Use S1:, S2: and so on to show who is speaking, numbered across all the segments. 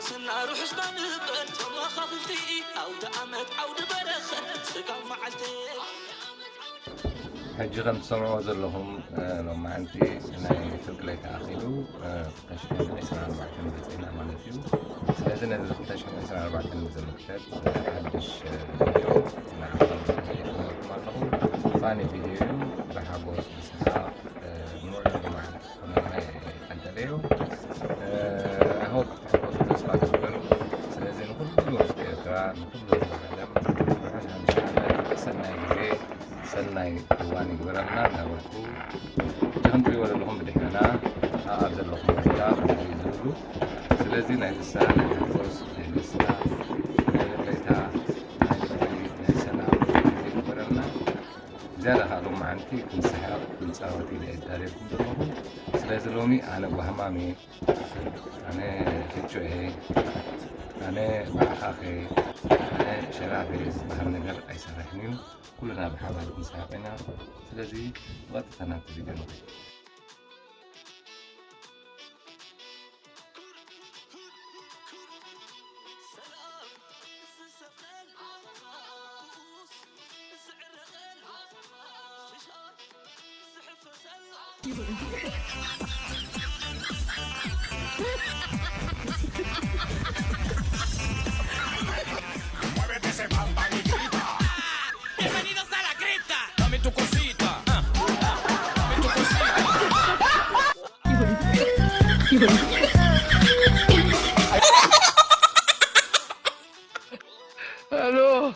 S1: سنار حسنا نبل تما خافتي عود عمت عود برخة سقام معلتي
S2: حجي خمس سمعوا زلهم لما عندي أنا تقلي تأخيرو تشكيل عشرة أربعة كلمة مالتيو لازم نزل تشكيل عشرة أربعة كلمة مكتب حدش فيديو فاني فيديو بحاجوس بسحاق نورد مع كمان أنتليو هو حاجوس بسمع تقبل لازم نقول له استيقظ نقول له العالم عشان نشعل سنة جديد سنة دواني قبرنا نقولكو تخنتري ولا لهم بدحنا أعزل لهم كتاب يزولو سلازين هاي السنة حاجوس الإسلام ليتها سنة قبرنا زيادة هذا معنتي كل سحاب كل ساوتي لإداريكم دمهم سلازلومي أنا وهمامي أنا فتشوهي أنا بحقاقي أنا شرافي بهم نقل أي سرحنيو كلنا بحاول نساعدنا سلازي وقت تناقضي جنوبي
S3: Bienvenidos a la cripta. Dame tu cosita. Dame tu cosita.
S4: Aló.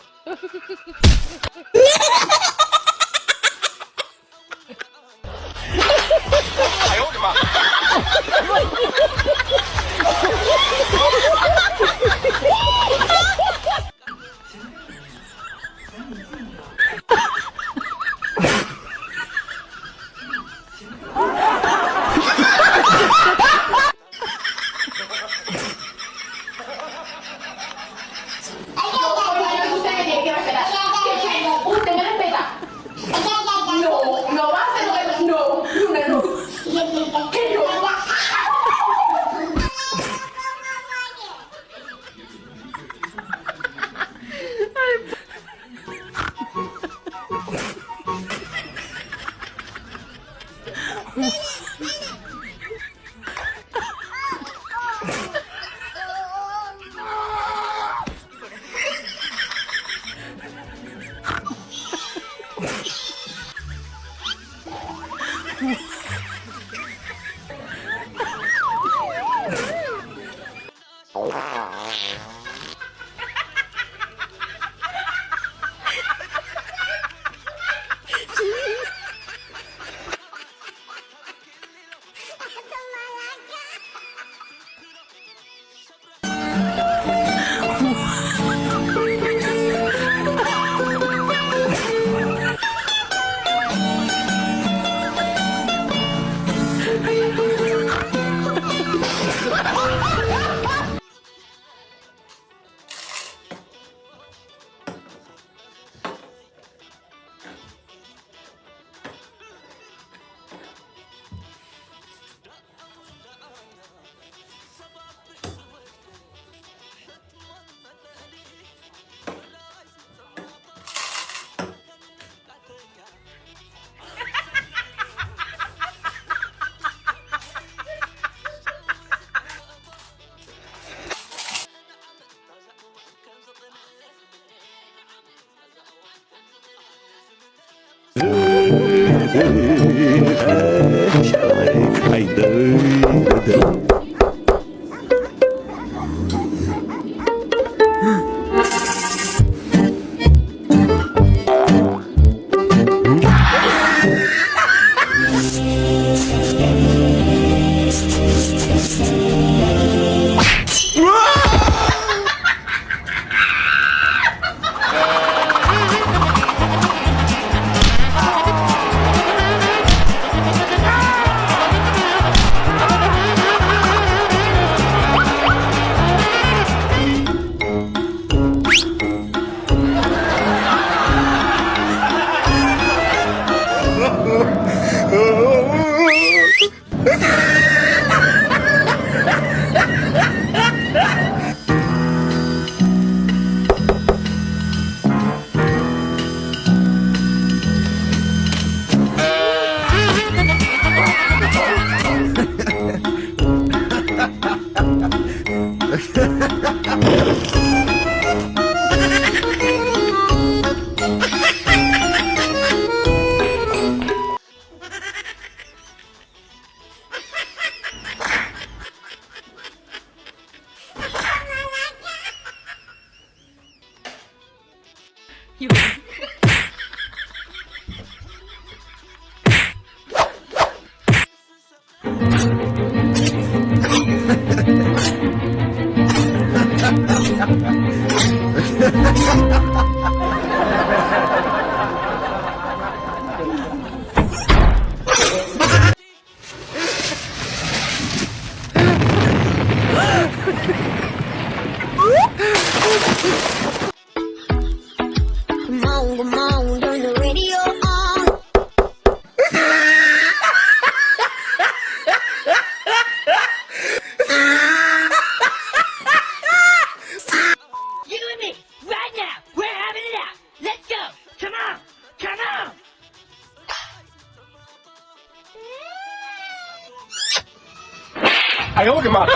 S4: 哎呦我的妈！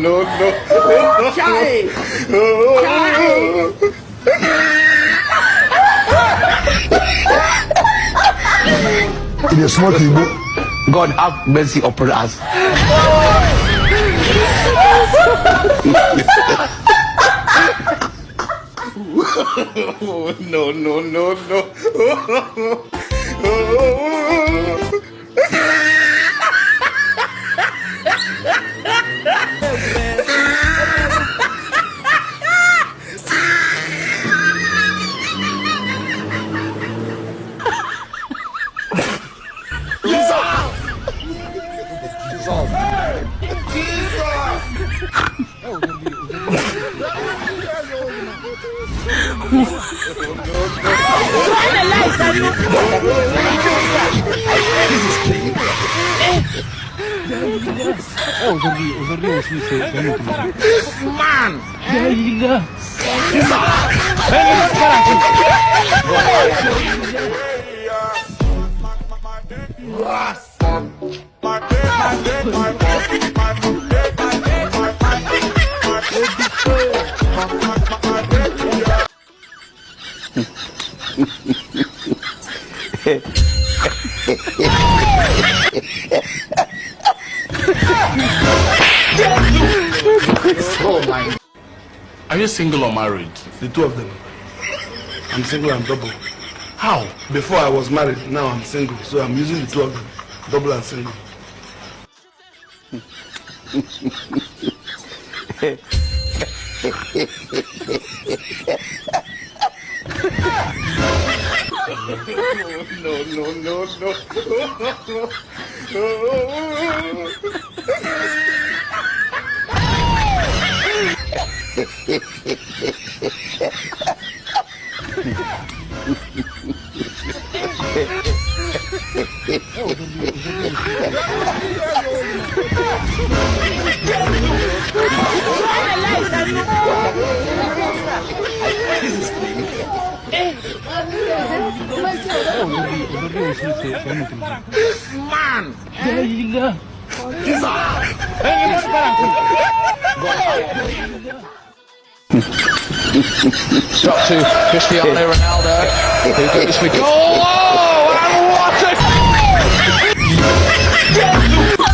S5: No. Chai!
S4: In a small table.
S5: God have mercy upon us. No.
S6: Are you single or married?
S4: The two of them. I'm single and double. How? Before I was married, now I'm single. So I'm using the two of them. Double and single.
S5: Shot to Cristiano Ronaldo, who got this for goal. Oh, and what a...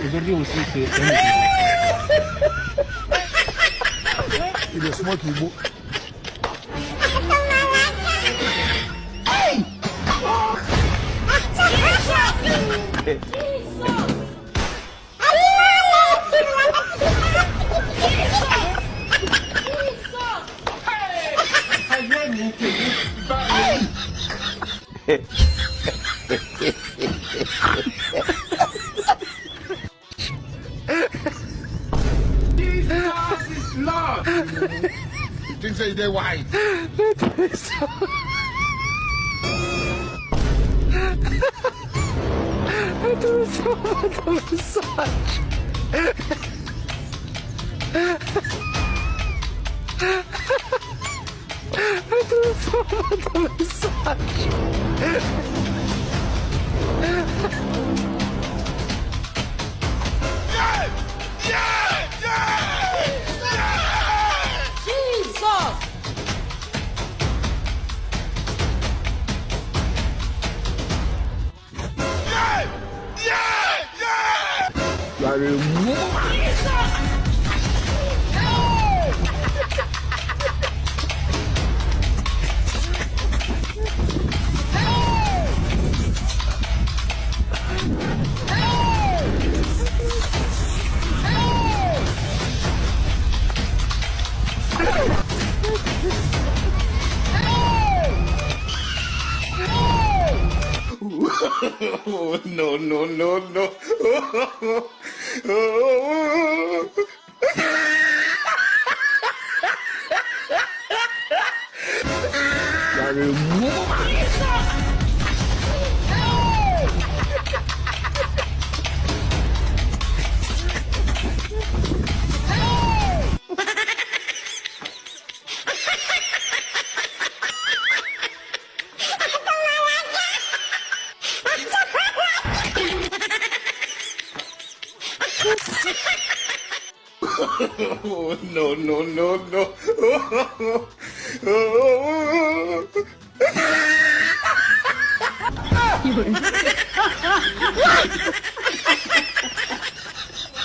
S7: Aujourd'hui aussi, c'est il est smart, il est beau.
S4: You think so they're white?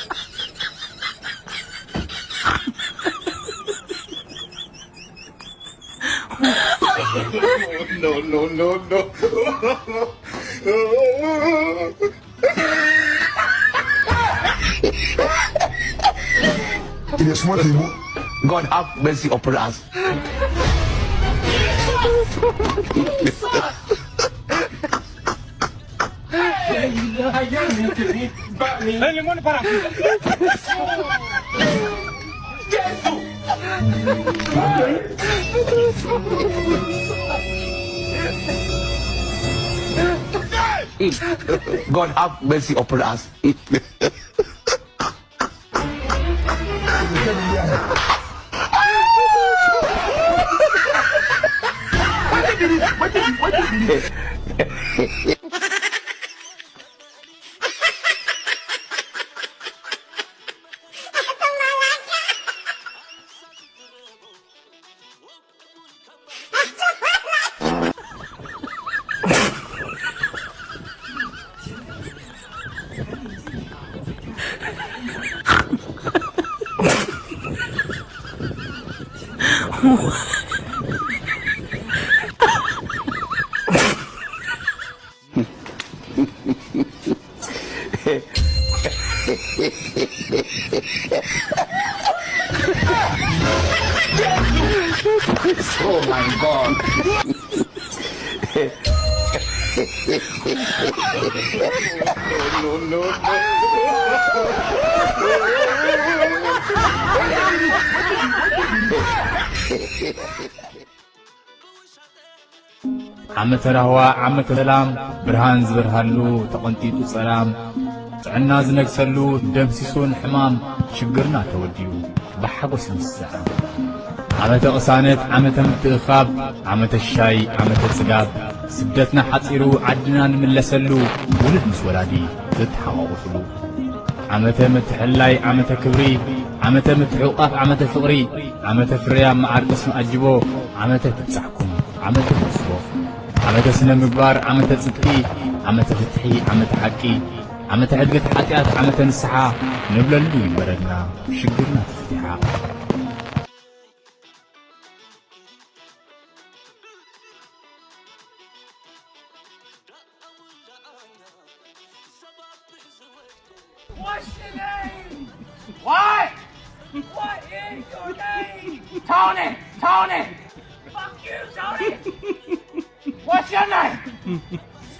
S4: No. Il est smart, il est beau.
S5: God have mercy upon us. God have mercy upon us. Oh my God. No.
S7: ዓመተ ራህዋ ዓመተ ሰላም ብርሃን ዝበርሃሉ ተቐንጢጡ ጸላም ጥዕና ዝነግሰሉ ደምሲሱን ሕማም ሽግርና ተወዲዩ ብሓጎስ ይስዕም ዓመተ ቅሳነት ዓመተ ምትእኻብ ዓመተ ሻይ ዓመተ ጽጋብ ስደትና ሓጺሩ ዓድና ንምለሰሉ ውልድ ምስ ወላዲ ዝተሓቋቑፍሉ ዓመተ ምትሕላይ ዓመተ ክብሪ ዓመተ ምትሕውቓፍ ዓመተ ፍቕሪ ዓመተ ፍርያ መዓርቅስ መዓጅቦ ዓመተ ፍጻሕኩም ዓመተ ተስቦ ዓመተ ስነ ምግባር ዓመተ ጽድቂ ዓመተ ፍትሒ ዓመተ ሓቂ ዓመተ ዕድገት ኃጢአት ዓመተ ንስሓ ንብለሉ ይበረና ሽግርና ተፍቲሓ
S8: What's your name? What? What is your name? Tony! Tony! Fuck you, Tony! What's your name?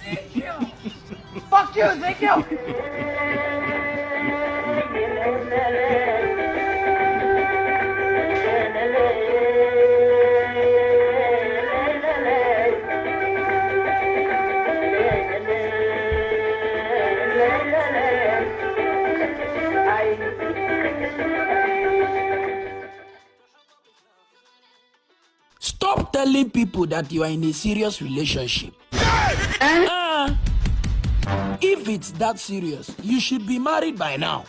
S8: Ezekiel! Fuck you, Ezekiel!
S9: Stop telling people that you are in a serious relationship. If it's that serious, you should be married by now.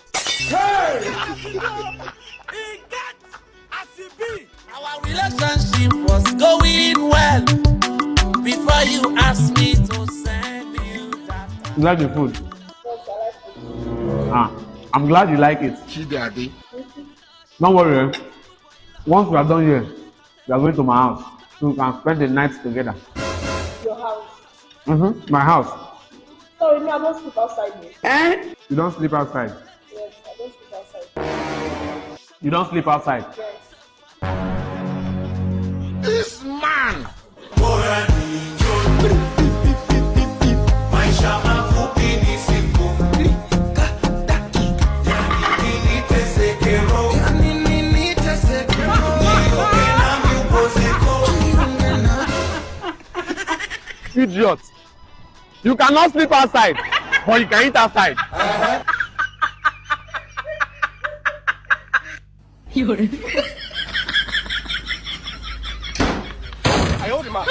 S1: Our relationship was going well before you asked me to send you that.
S10: You like the food? I'm glad you like it. Don't worry. Once we are done here, we are going to my house so we can spend the night together.
S11: Your house?
S10: My house.
S11: Sorry, no, I don't sleep outside.
S10: You don't sleep outside?
S11: Yes, I don't sleep outside.
S10: You don't sleep outside?
S11: Yes.
S1: This man.
S10: Idiot! You cannot sleep outside, but you can eat outside. I hold him up.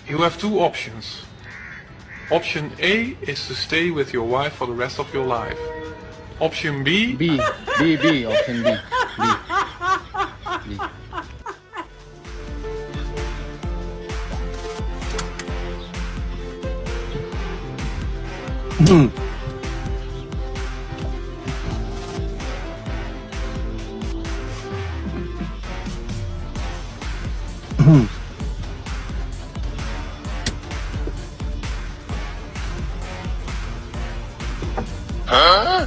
S12: You have two options. Option A is to stay with your wife for the rest of your life. Option B...
S5: B, option B.
S1: Huh?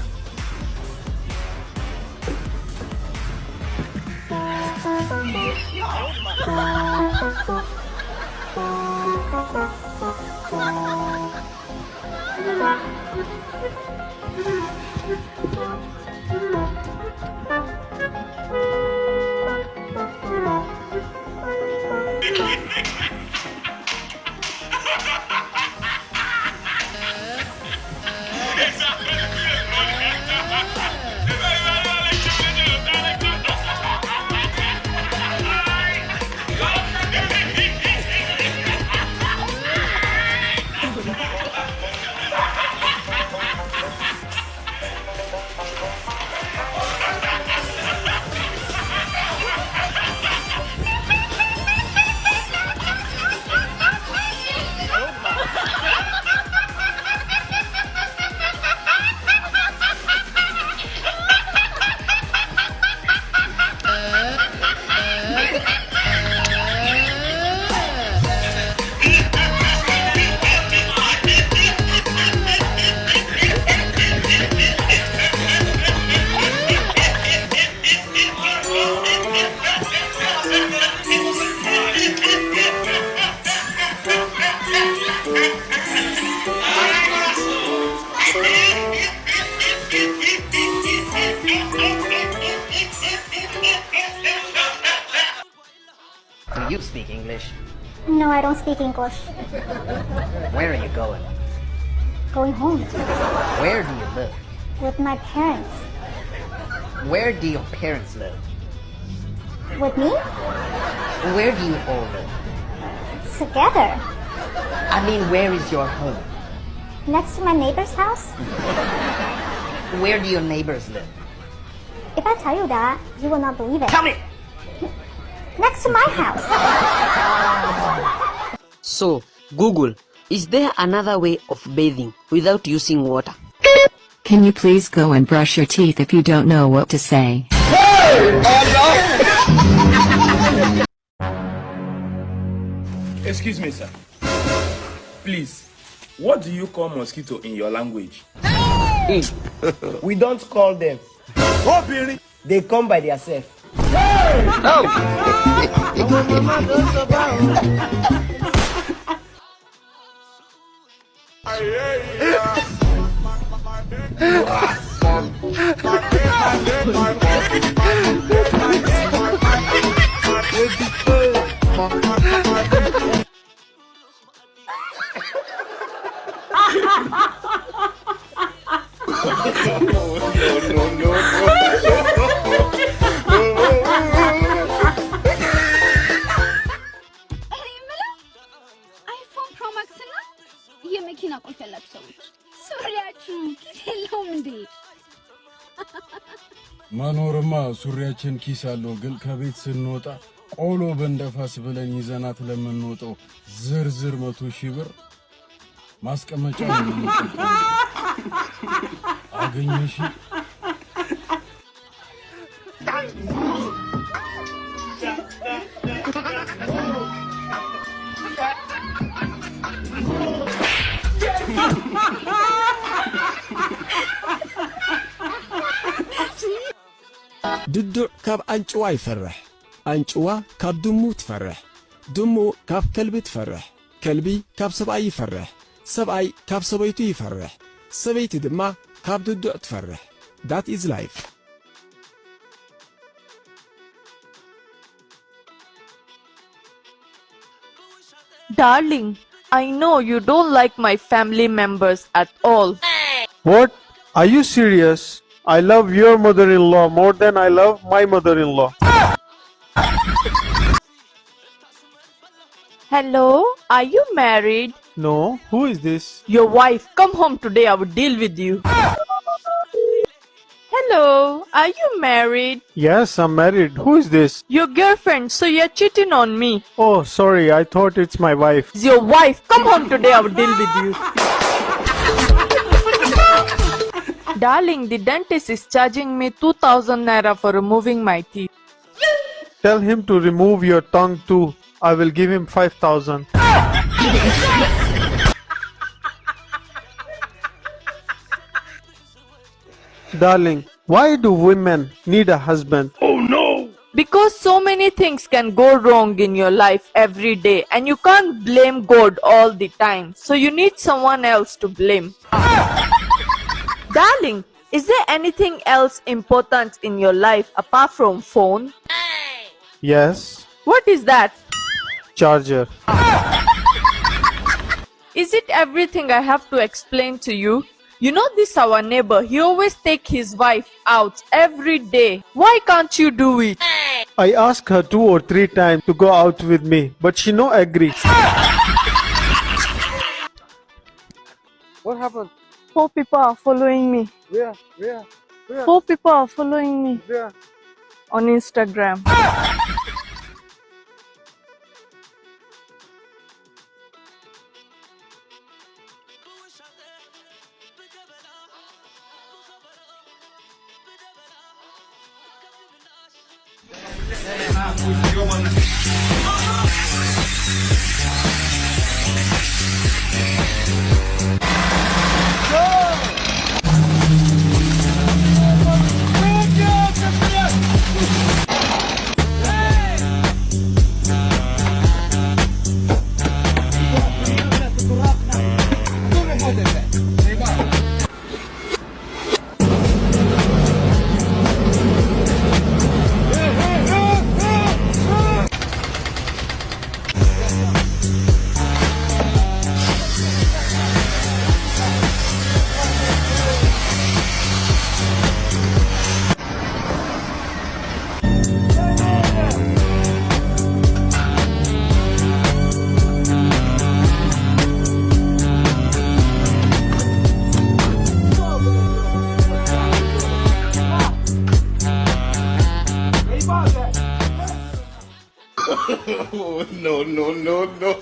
S13: Do you speak English?
S14: No, I don't speak English.
S13: Where are you going?
S14: Going home.
S13: Where do you live?
S14: With my parents.
S13: Where do your parents live?
S14: With me?
S13: Where do you all live?
S14: Together.
S13: I mean, where is your home?
S14: Next to my neighbor's house.
S13: Where do your neighbors live?
S14: If I tell you that, you will not believe it.
S13: Tell me!
S14: Next to my house.
S15: So, Google, is there another way of bathing without using water?
S16: Can you please go and brush your teeth if you don't know what to say?
S6: Excuse me, sir. Please, what do you call mosquito in your language?
S17: We don't call them. They come by themselves.
S18: መኖርማ ሱሪያችን ኪስ አለው ግን ከቤት ስንወጣ ቆሎ በእንደፋስ ብለን ይዘናት ለምንወጣው ዝርዝር 100,000 ብር ማስቀመጫ ነው አገኘሽ
S19: ድዱዕ ካብ አንጭዋ ይፈርሕ አንጭዋ ካብ ድሙ ትፈርሕ ድሙ ካብ ከልቢ ትፈርሕ ከልቢ ካብ ሰብኣይ ይፈርሕ ሰብኣይ ካብ ሰበይቱ ይፈርሕ ሰበይቲ ድማ ካብ ድዱዕ ትፈርሕ that is life
S20: Darling, I know you don't like my family members at all.
S21: What? Are you serious? I love your mother-in-law more than I love my mother-in-law.
S20: Hello, are you married?
S21: No, who is this?
S20: Your wife. Come home today, I will deal with you. Hello, are you married?
S21: Yes, I'm married. Who is this?
S20: Your girlfriend, so you're cheating on me.
S21: Oh, sorry, I thought it's my wife.
S20: It's your wife. Come home today, I will deal with you. Darling, the dentist is charging me 2,000 naira for removing my teeth.
S21: Tell him to remove your tongue too. I will give him 5,000. Darling, why do women need a husband?
S20: Oh no! Because so many things can go wrong in your life every day and you can't blame God all the time. So you need someone else to blame. Darling, is there anything else important in your life apart from phone?
S21: Yes.
S20: What is that?
S21: Charger.
S20: Is it everything I have to explain to you? You know this our neighbor, he always take his wife out every day. Why can't you do it?
S21: I asked her 2 or 3 times to go out with me, but she no agree.
S20: What happened? 4 people are following me.
S21: Where?
S20: 4 people are following me.
S21: Where?
S20: On Instagram.
S4: No, no, no, no.